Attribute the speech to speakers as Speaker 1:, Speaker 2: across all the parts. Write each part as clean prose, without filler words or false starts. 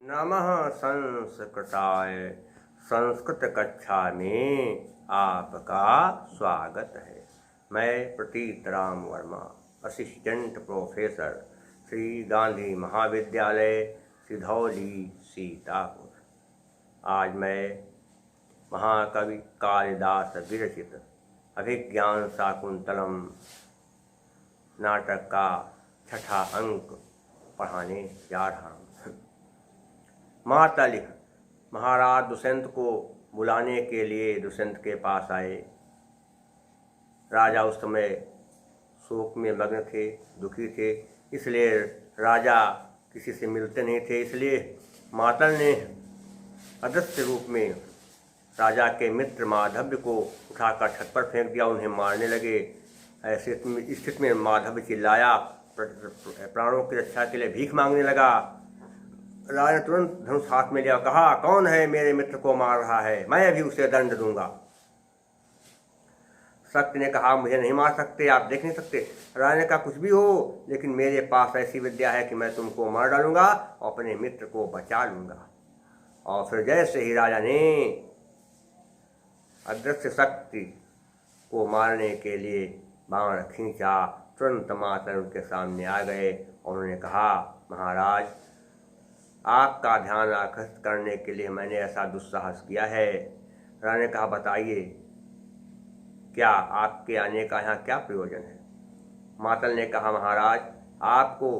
Speaker 1: नमः संस्कृताय। संस्कृत कक्षा में आपका स्वागत है। मैं प्रतीत राम वर्मा, असिस्टेंट प्रोफेसर, श्री गांधी महाविद्यालय, सिधौली, सीतापुर। आज मैं महाकवि कालिदास विरचित अभिज्ञान शाकुंतलम नाटक का छठा अंक पढ़ाने जा रहा हूँ। मातलिक महाराज दुष्यंत को बुलाने के लिए दुष्यंत के पास आए। राजा उस समय शोक में मग्न थे, दुखी थे, इसलिए राजा किसी से मिलते नहीं थे। इसलिए मातल ने अदृश्य रूप में राजा के मित्र माधव्य को उठाकर छत पर फेंक दिया। उन्हें मारने लगे। ऐसे स्थिति में माधव्य चिल्लाया, प्राणों की रक्षा के लिए भीख मांगने लगा। राजा ने तुरंत धनुष हाथ में लिया, कहा, कौन है मेरे मित्र को मार रहा है? मैं भी उसे दंड दूंगा। शक्ति ने कहा, मुझे नहीं मार सकते, आप देख नहीं सकते। राजा ने कहा, कुछ भी हो, लेकिन मेरे पास ऐसी विद्या है कि मैं तुमको मार डालूंगा और अपने मित्र को बचा लूंगा। और फिर जैसे ही राजा ने अदृश्य शक्ति को मारने के लिए बाण खींचा, तुरंत मातल उनके सामने आ गए और उन्होंने कहा, महाराज, आपका ध्यान आकर्षित करने के लिए मैंने ऐसा दुस्साहस किया है। राजा ने कहा, बताइए, क्या आपके आने का यहाँ क्या प्रयोजन है? मातल ने कहा, महाराज, आपको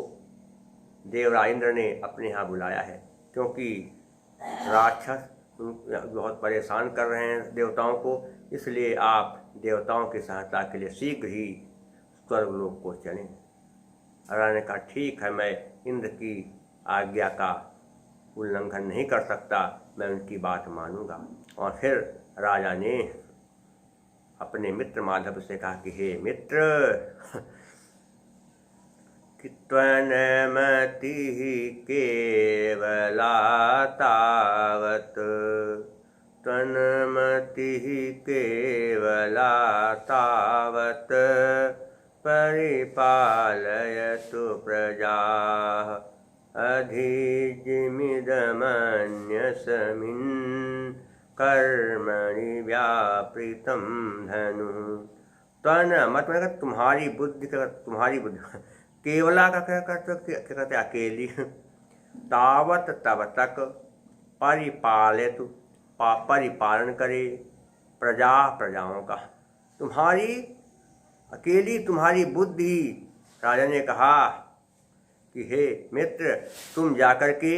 Speaker 1: देवराज इंद्र ने अपने यहाँ बुलाया है, क्योंकि राक्षस बहुत परेशान कर रहे हैं देवताओं को। इसलिए आप देवताओं की सहायता के लिए शीघ्र ही स्वर्गलोक को चलें। राजा ने कहा, ठीक है, मैं इंद्र की आज्ञा का उल्लंघन नहीं कर सकता, मैं उनकी बात मानूंगा। और फिर राजा ने अपने मित्र माधव से कहा कि हे मित्र, कि त्वन्मति केवला तावत्, त्वन्मति केवला तावत्, परिपालयतु प्रजाः अधिजिमिदमन्यस्मिन् कर्मणि व्यापृतं धनुः। त्वन मतलब तुम्हारी बुद्धि, तुम्हारी बुद्धि, केवला का क्या कहते अकेली, तावत तब तक, परिपालित परिपालन करे, प्रजाओं का, तुम्हारी अकेली तुम्हारी बुद्धि। राजा ने कहा कि हे मित्र, तुम जाकर के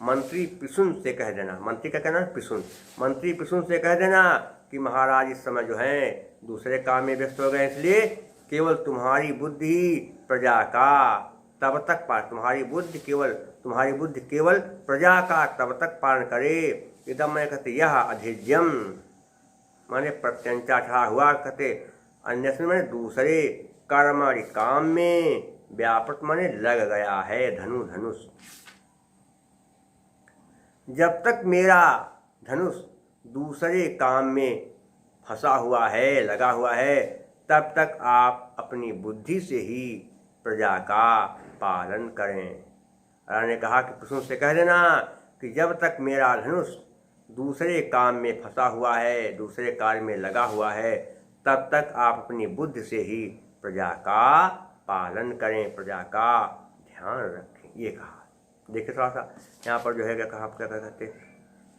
Speaker 1: मंत्री पिसुन से कह देना। मंत्री का कहना पिसुन, मंत्री पिसुन से कह देना कि महाराज इस समय जो है दूसरे काम में व्यस्त हो गए, इसलिए केवल तुम्हारी बुद्धि प्रजा का तब तक तुम्हारी बुद्धि केवल प्रजा का तब तक पालन करे। इदम मैं कहते यह अधिज्यम माने प्रत्यंचा ठा हुआ, कहते अन्य मैंने दूसरे कर्म काम में व्यापृत माने लग गया है। धनुष, जब तक मेरा धनुष दूसरे काम में फंसा हुआ है, लगा हुआ है, तब तक आप अपनी बुद्धि से ही प्रजा का पालन करें। राजा ने कहा कि कुसुम से कह देना कि जब तक मेरा धनुष दूसरे काम में फंसा हुआ है, दूसरे कार्य में लगा हुआ है, तब तक आप अपनी बुद्धि से ही प्रजा का पालन करें, प्रजा का ध्यान रखें। ये कहा। देखिए थोड़ा सा यहाँ पर जो है क्या कहा, क्या कहते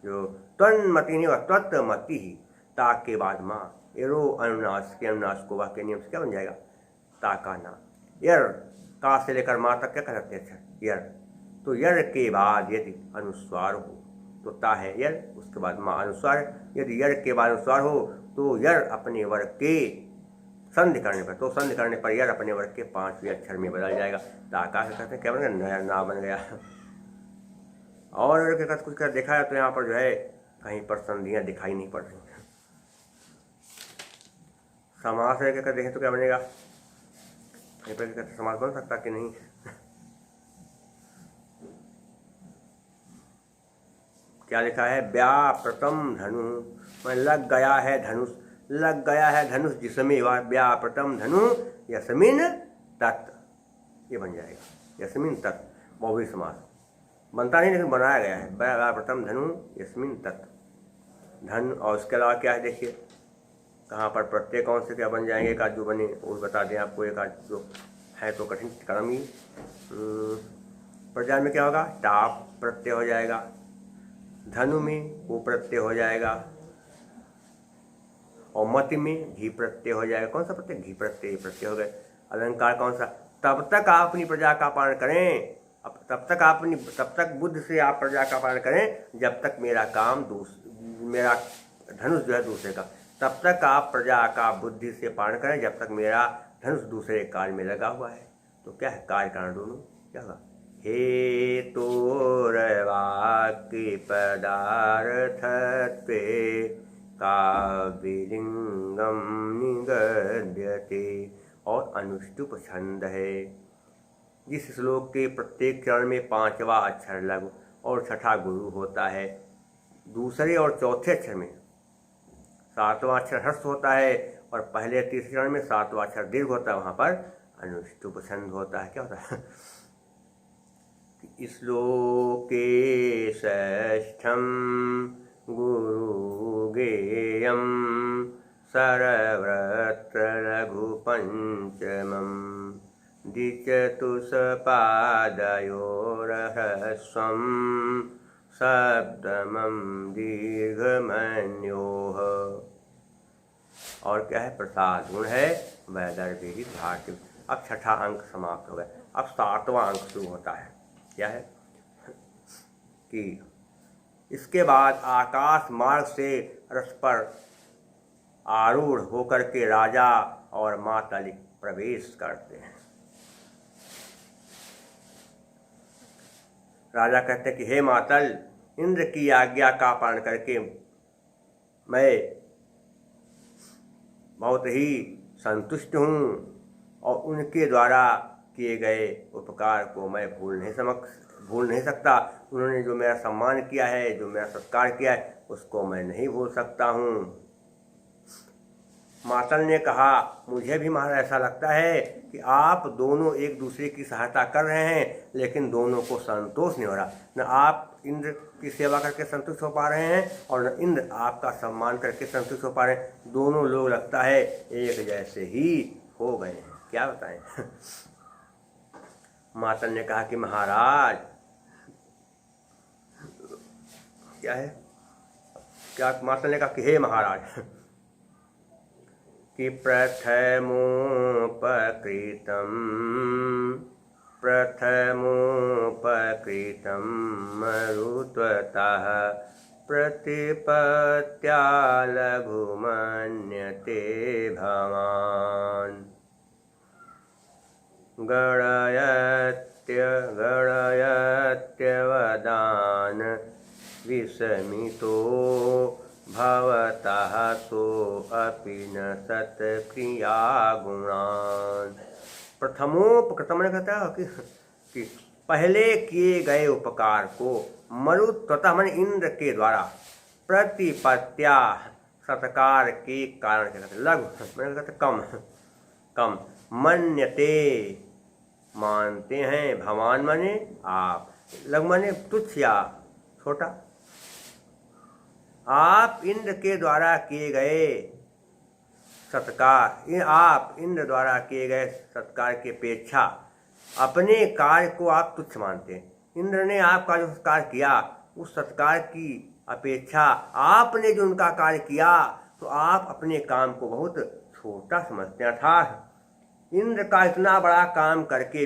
Speaker 1: जो तन्मति नहीं हुआ, तत्मति ही, ताक के बाद माँ, एरो अनुनाश के अनुनाश को वाक्य नियम से क्या बन जाएगा, ताका ना। यर का से लेकर माँ तक क्या कह सकते हैं, यर। तो यर के बाद यदि अनुस्वार हो तो ता है यर, उसके बाद माँ अनुस्वार। यदि यर के बाद अनुस्वार हो तो यर अपने वर्ग के संधि करने पर, तो संधि करने पर यर अपने वर्ग के 5वें अक्षर में बदल जाएगा। ताका से कहते हैं क्या बन गया, नया ना बन गया। और अगर कुछ कर देखा है तो यहाँ पर जो है कहीं पर संधियाँ दिखाई नहीं पड़ रही। समास है क्या देखें तो क्या बनेगा, कहीं पर कहते समास बन सकता कि नहीं। क्या लिखा है, व्याप्रतम धनु, मैं लग गया है धनुष। लग गया है धनुष जिसमें व्यापृतम धनु यस्मिन तत्, ये बन जाएगा यस्मिन तत्, बहुव्रीहि समास बनता नहीं लेकिन बनाया गया है, व्यापृतम धनु यस्मिन तत् धन। और उसके अलावा क्या है देखिए कहाँ पर प्रत्यय कौन से क्या बन जाएंगे, एक आध जो बने वो बता दें आपको, एक आध जो है तो कठिन कर्म ही। प्रजा में क्या होगा, टाप प्रत्यय हो जाएगा, धनु में वो प्रत्यय हो जाएगा, और मति में घी प्रत्यय हो जाएगा। कौन सा प्रत्यय, घी प्रत्यय प्रत्यय हो गए। अलंकार कौन सा, तब तक आप अपनी प्रजा का पालन करें, तब तक बुद्धि से आप प्रजा का पालन करें जब तक मेरा धनुष जो है दूसरे का, तब तक आप प्रजा का बुद्धि से पालन करें जब तक मेरा धनुष दूसरे कार्य में लगा हुआ है। तो क्या है, कार्य कारण दोनों क्या होगा, हे तोरवाक्य पदार्थत्वे काव्यलिंगम निगद्यते। और अनुष्टुप छंद है, जिस श्लोक के प्रत्येक चरण में 5वां अक्षर लघु और 6ठा गुरु होता है, दूसरे और चौथे अक्षर में 7वां अक्षर ह्रस्व होता है, और पहले तीसरे चरण में 7वां अक्षर दीर्घ होता है, वहाँ पर अनुष्टुप छंद होता है। क्या होता है, श्लोके षष्ठम गुरु गेयम सरवृत्र लघु पंचमम द्विचतुष्पादयोरह्रस्वं सप्तमं दीर्घमन्योः। और क्या है, प्रसाद गुण है वैदर्भी भाट्य। अब 6ठा अंक समाप्त हो गया, अब 7वां अंक शुरू होता है। क्या है कि इसके बाद आकाश मार्ग से रथ पर आरूढ़ होकर के राजा और मातल प्रवेश करते हैं। राजा कहते हैं कि हे मातल, इंद्र की आज्ञा का पालन करके मैं बहुत ही संतुष्ट हूँ, और उनके द्वारा किए गए उपकार को मैं भूल नहीं सकता। उन्होंने जो मेरा सम्मान किया है, जो मेरा सत्कार किया है, उसको मैं नहीं भूल सकता हूँ। मातल ने कहा, मुझे भी महाराज ऐसा लगता है कि आप दोनों एक दूसरे की सहायता कर रहे हैं, लेकिन दोनों को संतोष नहीं हो रहा। न आप इंद्र की सेवा करके संतुष्ट हो पा रहे हैं, और न इंद्र आपका सम्मान करके संतुष्ट हो पा रहे हैं। दोनों लोग लगता है एक जैसे ही हो गए हैं। क्या बताएं। मातल ने कहा कि महाराज, क्या है, क्या मातल ने कहा कि हे महाराज, कि प्रथमोपकृतं मरुत्वतः प्रतिपत्या लघुमन्यते भवान्। गणयत्यवदान विस्मितो भवतः सोऽपि न सत्क्रिया गुणान्। प्रथमोपकृतम ने कहता है कि पहले किए गए उपकार को मरुत्वतः मन इंद्र के द्वारा, प्रतिपत्या सत्कार के कारण क्या कहते, लघु मैंने कहते कम मन्यते मानते हैं, भवान माने आप, लघु माने तुच्छ या छोटा। आप इंद्र के द्वारा किए गए सत्कार, आप इंद्र द्वारा किए गए सत्कार की अपेक्षा अपने कार्य को आप तुच्छ मानते हैं। इंद्र ने आपका जो सत्कार किया, उस सत्कार की अपेक्षा आपने जो उनका कार्य किया, तो आप अपने काम को बहुत छोटा समझते हैं। अर्थात इंद्र का इतना बड़ा काम करके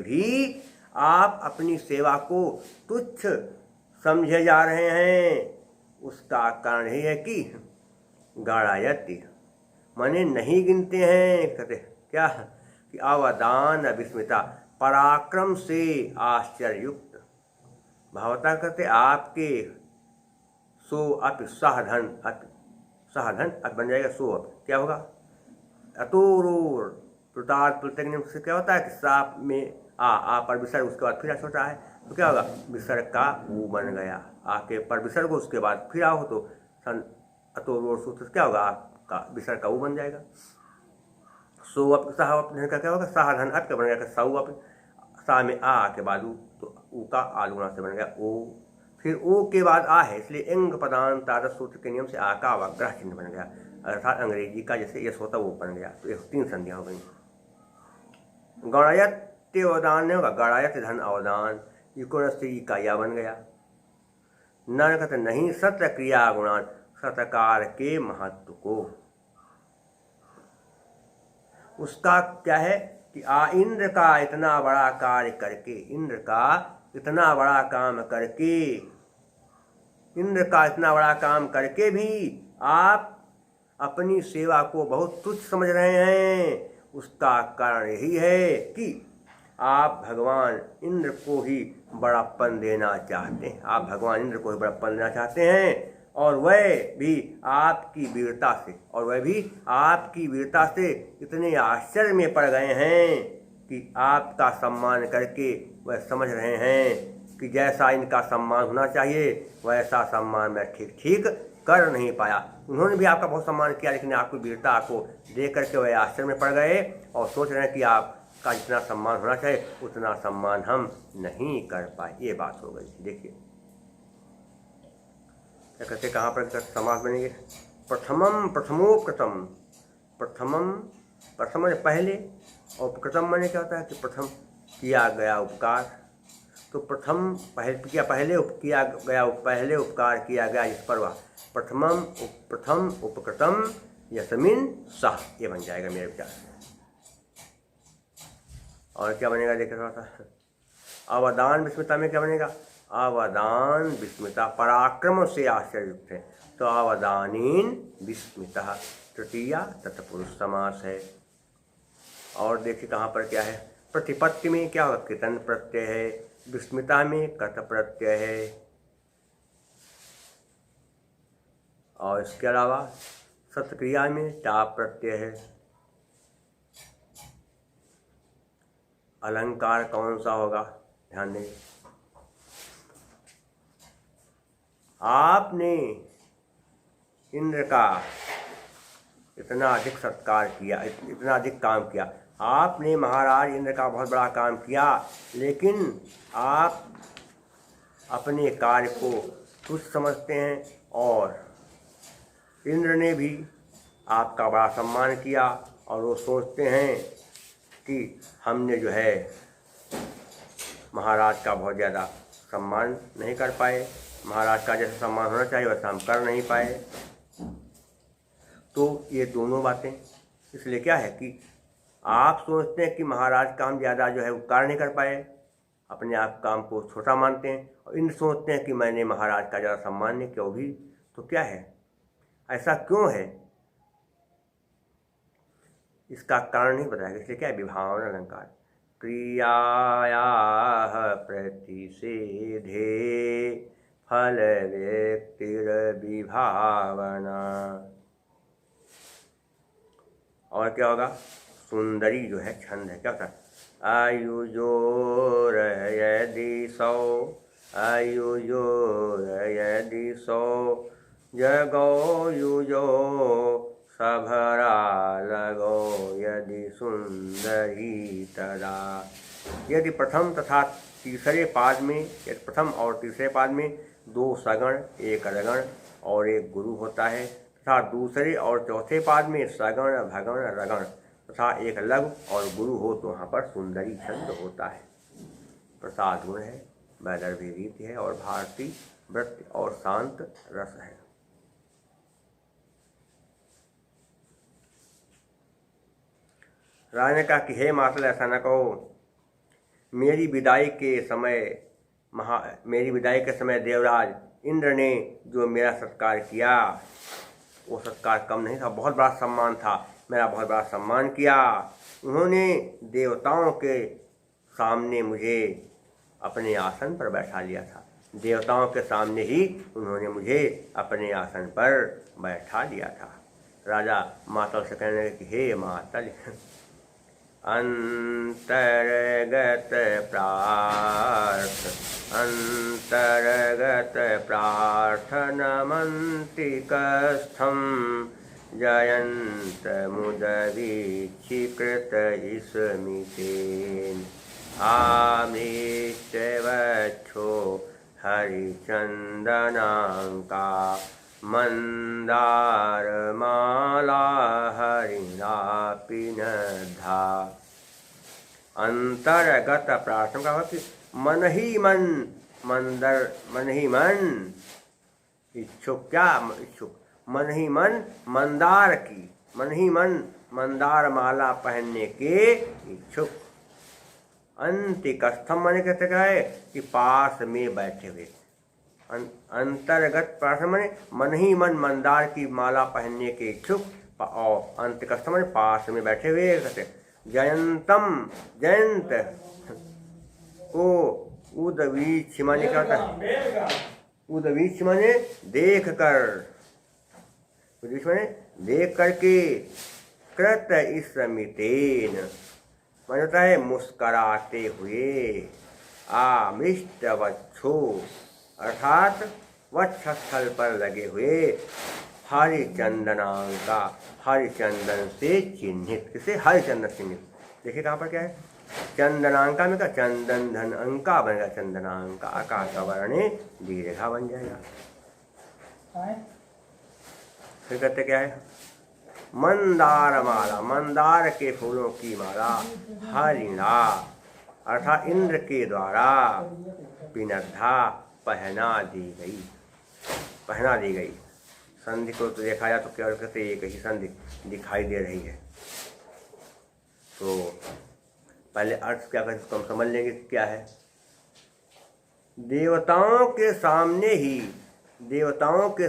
Speaker 1: भी आप अपनी सेवा को तुच्छ समझे जा रहे हैं। उसका कारण यही है कि गाढ़ायति माने नहीं गिनते हैं। कहते क्या कि अवदान विस्मिता, पराक्रम से आश्चर्ययुक्त। भावता कहते आपके सो अप सहधन अप बन जाएगा, सो अप क्या होगा, अतोरोर प्लुतार्थ प्रत्यय से क्या होता है कि साप में आ पर विसर्ग, उसके बाद फिर छोटा है तो क्या होगा, विसर्ग का ऊ बन गया। आके पर विसर्ग उसके बाद फिर आओ तो तो रोड सूत्र क्या होगा, आपका विसर्ग का ऊ बन जाएगा। सो अप साह धन का क्या होगा, साह धन अप का बन जाएगा सऊ अप, सा में आ के बाद ऊ, तो ऊ का आलूना से बन गया ओ। फिर ओ के बाद आ है, इसलिए इंग पदांत तादस सूत्र के नियम से आ का अवग्रह चिन्ह बन गया, अर्थात अंग्रेजी का जैसे यश होता वो बन गया। तो 3 संधियाँ हो गई। गणयत अवदान नहीं होगा, गणायत धन अवदान, इको स्त्री का या बन गया। नरकत नहीं सत्य क्रिया गुणान, सतकार के महत्व को, उसका क्या है कि इंद्र का इतना बड़ा कार्य करके, इंद्र का इतना बड़ा काम करके, इंद्र का इतना बड़ा काम करके भी आप अपनी सेवा को बहुत तुच्छ समझ रहे हैं। उसका कारण यही है कि आप भगवान इंद्र को ही बड़प्पन देना चाहते हैं। आप भगवान इंद्र को ही बड़प्पन देना चाहते हैं, और वह भी आपकी वीरता से, और वह भी आपकी वीरता से इतने आश्चर्य में पड़ गए हैं कि आपका सम्मान करके वह समझ रहे हैं कि जैसा इनका सम्मान होना चाहिए वैसा सम्मान मैं ठीक ठीक कर नहीं पाया। उन्होंने भी आपका बहुत सम्मान किया, लेकिन आपकी वीरता को देख करके वह आश्चर्य में पड़ गए और सोच रहे हैं कि आपका जितना सम्मान होना चाहिए उतना सम्मान हम नहीं कर पाए। ये बात हो गई। देखिए क्या कहते, कहाँ पर समास बनेंगे, प्रथमम प्रथमोकृतम, प्रथमम प्रथम पहले, और कृतम माने क्या होता है कि प्रथम किया गया उपकार। तो प्रथम पहले किया गया, पहले उपकार किया गया जिस पर वह प्रथम उपकृतम यस्मिन सह, ये बन जाएगा मेरे विचार से। और क्या बनेगा देखिए थोड़ा सा, अवदान विस्मिता में क्या बनेगा, अवदान विस्मिता, पराक्रम से आश्चर्ययुक्त है, तो अवदानीन विस्मिता तृतीया तत्पुरुष समास है। और देखिए कहाँ पर क्या है, प्रतिपत्ति में क्या होगा, कृतन प्रत्यय है, विस्मिता में कत प्रत्यय है, और इसके अलावा सत्क्रिया में टा प्रत्यय है। अलंकार कौन सा होगा, ध्यान दें, आपने इंद्र का इतना अधिक सत्कार किया, इतना अधिक काम किया, आपने महाराज इंद्र का बहुत बड़ा काम किया, लेकिन आप अपने कार्य को तुच्छ समझते हैं, और इंद्र ने भी आपका बड़ा सम्मान किया, और वो सोचते हैं कि हमने जो है महाराज का बहुत ज़्यादा सम्मान नहीं कर पाए, महाराज का जैसा सम्मान होना चाहिए वैसा हम कर नहीं पाए। तो ये दोनों बातें, इसलिए क्या है कि आप सोचते हैं कि महाराज का हम ज़्यादा जो है उपकार नहीं कर पाए, अपने आप काम को छोटा मानते हैं, और इन सोचते हैं कि मैंने महाराज का ज़्यादा सम्मान नहीं किया, भी तो क्या है, ऐसा क्यों है, इसका कारण नहीं बताया। इसलिए क्या है, विभावना अलंकार, क्रियाया प्रतिषेधे फल व्यक्तिर विभावना। और क्या होगा, सुंदरी जो है छंद है, क्या होता है, आयुजोर यदि सौ, आयुजोर यदि सौ, जगो युजो सभरा लगो यदि सुंदरी तदा। यदि प्रथम तथा तीसरे पाद में, यदि प्रथम और तीसरे पाद में 2 सगण, 1 रगण और 1 गुरु होता है, तथा दूसरे और चौथे पाद में सगण भगण रगण तथा 1 लघु और गुरु हो, तो वहाँ पर सुंदरी छंद होता है। प्रसाद गुण है, वैदर्भी रीति है, और भारतीय वृत्ति और शांत रस है। राजा ने कहा कि हे मातल ऐसा न कहो, मेरी विदाई के समय देवराज इंद्र ने जो मेरा सत्कार किया वो सत्कार कम नहीं था, बहुत बड़ा सम्मान था, मेरा बहुत बड़ा सम्मान किया। उन्होंने देवताओं के सामने मुझे अपने आसन पर बैठा लिया था, देवताओं के सामने ही उन्होंने मुझे अपने आसन पर बैठा लिया था। राजा मातल से कहने लगे कि हे मातल, अंतर्गत प्रार्थ, अंतर्गत गत प्रार्थनमन्त्रिकस्थं जयन्तमुदवीक्षीकृत स्मितेन आमृत्यवक्षो हरिचन्दनाङ्का मंदारमाला हरिणापि नद्धा। अंतर्गत प्रार्थना का कि मन ही मन इच्छुक, क्या इच्छुक, मन ही मन मंदार की, मन ही मन मंदार माला पहनने के इच्छुक। अंतिकस्थम माने कहते क्या है कि पास में बैठे हुए। अंतर्गत प्रार्थना माने मन ही मन मंदार की माला पहनने के इच्छुक, और अंतकस्थ माने पास में बैठे हुए। कहते जयंतम, जयंत को उदवीक्ष माने क्या होता है? उदवीक्ष माने देख कर, उदवीक्ष माने देख करके, कृत स्मितेन माने होता है मुस्कराते हुए, आमृष्ट वक्षो अर्थात वक्षस्थल पर लगे हुए, हरिचंदनांका हरिचंदन से चिन्हित। किसे? हरिचंदन चिन्हित। देखिए कहाँ पर क्या है? चंदनांका में का चंदन धन अंका बनेगा, चंदनांका आकाश का वर्णे दीर्घा बन जाएगा। फिर कहते क्या है? मंदार माला, मंदार के फूलों की माला, हरिणा अर्थात इंद्र के द्वारा, पिनद्धा पहना दी गई, पहना दी गई। संधि को तो देखा जाए तो केवल कहते एक ही संधि दिखाई दे रही है। तो पहले अर्थ क्या करते उसको हम समझ लेंगे क्या है। देवताओं के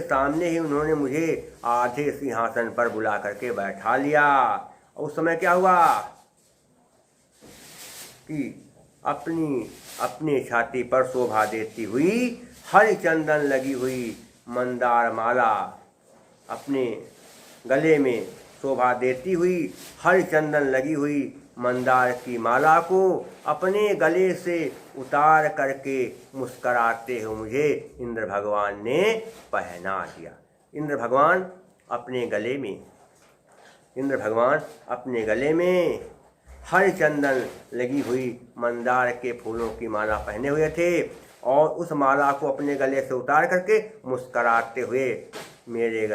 Speaker 1: सामने ही उन्होंने मुझे आधे सिंहासन पर बुला करके बैठा लिया। और उस समय क्या हुआ कि अपनी छाती पर शोभा देती हुई हरिचंदन लगी हुई मंदार माला, अपने गले में शोभा देती हुई हरिचंदन लगी हुई मंदार की माला को अपने गले से उतार करके मुस्कराते हुए मुझे इंद्र भगवान ने पहना दिया। इंद्र भगवान अपने गले में हरिचंदन लगी हुई मंदार के फूलों की माला पहने हुए थे, और उस माला को अपने गले से उतार करके मुस्कराते हुए मेरे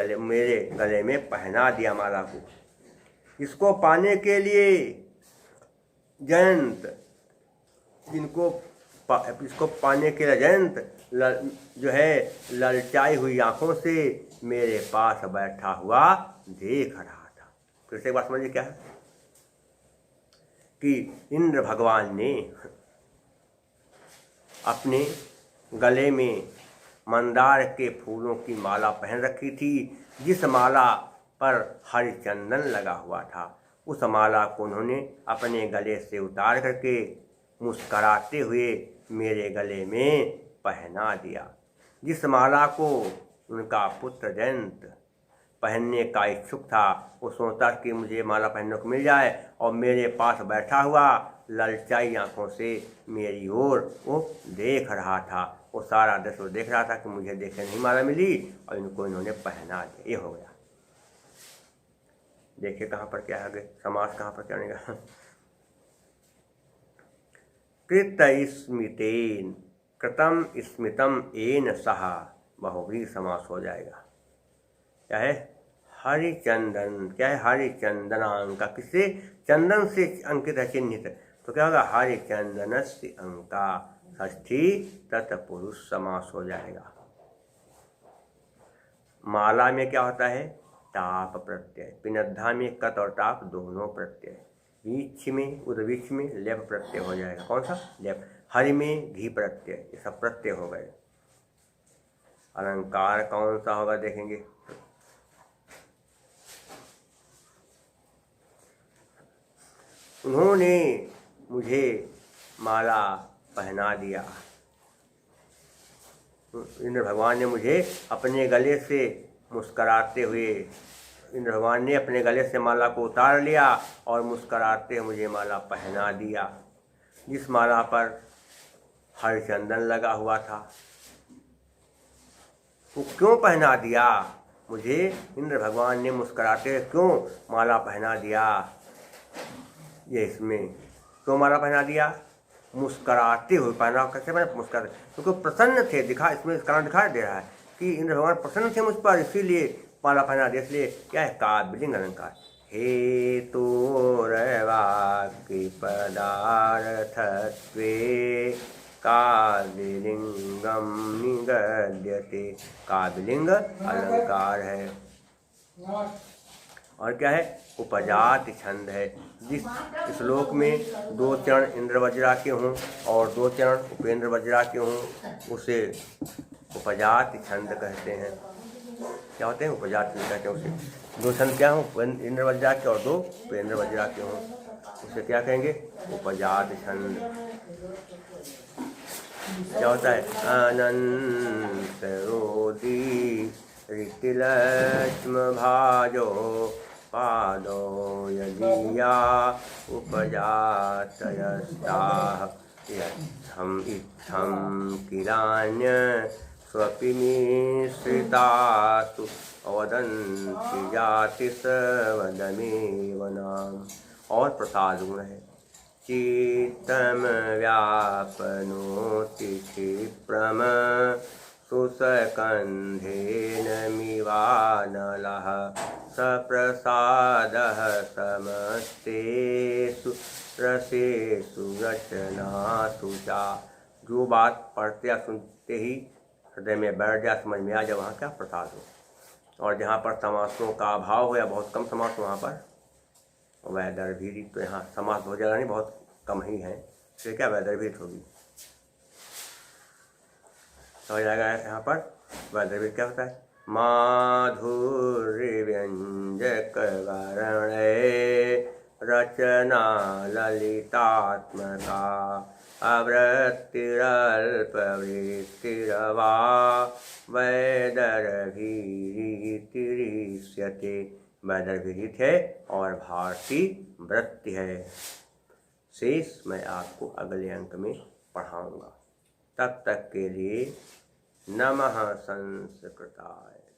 Speaker 1: गले में पहना दिया माला को। इसको पाने के लिए जयंत, इसको पाने के लिए जयंत जो है ललचाई हुई आंखों से मेरे पास बैठा हुआ देख रहा था। फिर से एक बात समझिए क्या है कि इंद्र भगवान ने अपने गले में मंदार के फूलों की माला पहन रखी थी, जिस माला पर हरिचंदन लगा हुआ था। उस माला को उन्होंने अपने गले से उतार करके मुस्कराते हुए मेरे गले में पहना दिया। जिस माला को उनका पुत्र जयंत पहनने का इच्छुक था, वो सोचता कि मुझे माला पहनने को मिल जाए, और मेरे पास बैठा हुआ ललचाई आंखों से मेरी ओर वो देख रहा था। वो सारा दृश्य देख रहा था कि मुझे देखे नहीं माला मिली, और इनको इन्होंने पहना दिया। ये हो गया। देखिए कहाँ पर क्या है, समास कहाँ पर क्या बनेगा। कृत स्मितेन, कृतम स्मितम एन सह, बहुव्रीहि समास हो जाएगा। क्या है? हरिचंदन, क्या है? हरिचंदनांका, किससे? चंदन से अंकित है, चिन्हित। तो क्या होगा? हरिचंदनस्य अंका, षष्ठी तत्पुरुष समास हो जाएगा। माला में क्या होता है? टाप प्रत्यय। पिनद्धा में कत और टाप दोनों प्रत्यय। वीक्ष में, उदवीक्ष में लेप प्रत्यय हो जाएगा। कौन सा? लेप। हरि में घी प्रत्यय, ये सब प्रत्यय हो गए। अलंकार कौन सा होगा देखेंगे। उन्होंने मुझे माला पहना दिया। इंद्र भगवान ने मुझे अपने गले से मुस्कराते हुए, इंद्र भगवान ने अपने गले से माला को उतार लिया और मुस्कराते हुए मुझे माला पहना दिया, जिस माला पर हरिचंदन लगा हुआ था। को क्यों पहना दिया, मुझे इंद्र भगवान ने मुस्कुराते क्यों माला पहना दिया। ये इसमें क्यों माला पहना दिया, मुस्कुराते हुए पहना, कैसे पहना, मुस्कुराते, क्योंकि प्रसन्न थे, दिखा इसमें इस कारण दिखाई दे रहा है कि इंद्र भगवान प्रसन्न थे मुझ पर, इसीलिए माला पहना दिया। इसलिए क्या है, काव्यलिंग अलंकार। हेतोर्वाक्य पदार्थत्वे काव्यलिंगम निगद्यते। काव्यलिंग अलंकार है। और क्या है, उपजात छंद है। जिस श्लोक में 2 चरण इंद्र वज्रा के हों और 2 चरण उपेंद्र वज्रा के हों, उसे उपजात छंद कहते हैं। क्या होते हैं, उपजात छंद कहते हैं उसे। 2 छंद क्या हों, इंद्र वज्रा के और 2 उपेंद्र वज्रा के हों, उसे क्या कहेंगे, उपजात छंद। क्या होता है, अनंत रोदी ऋतिलक्ष्म भाजो पादो यदीया उपजातयस्ताः यत्थम इत्थम किलान्य स्वपि मिश्रितासु अवदन्ति जाति सवदमेव नाम। और प्रसाद गुण है, चित्तम व्यापनोति क्षिप्रम सुसकन्धेन मिवानलः सप्रसादः समस्तेषु रसेषु रचनासु चा। जो बात पढ़ते या सुनते ही हृदय में बैठ जाए, समझ में आ जाए, वहाँ क्या प्रसाद हो। और जहाँ पर समासों का अभाव हो या बहुत कम समास हो, वहाँ पर वैदर्भीरित, तो यहाँ समास हो जाएगा नहीं, बहुत कम ही है, फिर क्या वैदर्भीरित होगी, हो जाएगा। यहाँ पर वैदर्भीरित क्या होता है, माधुर्य व्यंजक वर्णे रचना ललितात्मका आवृत्तिरल्पवृत्तिरवा वैदर्भीरितिरिष्यते। वैदर्भीरित है और भारती वृत्ति है। शेष मैं आपको अगले अंक में पढ़ाऊँगा। तब तक के लिए नमः संस्कृताय।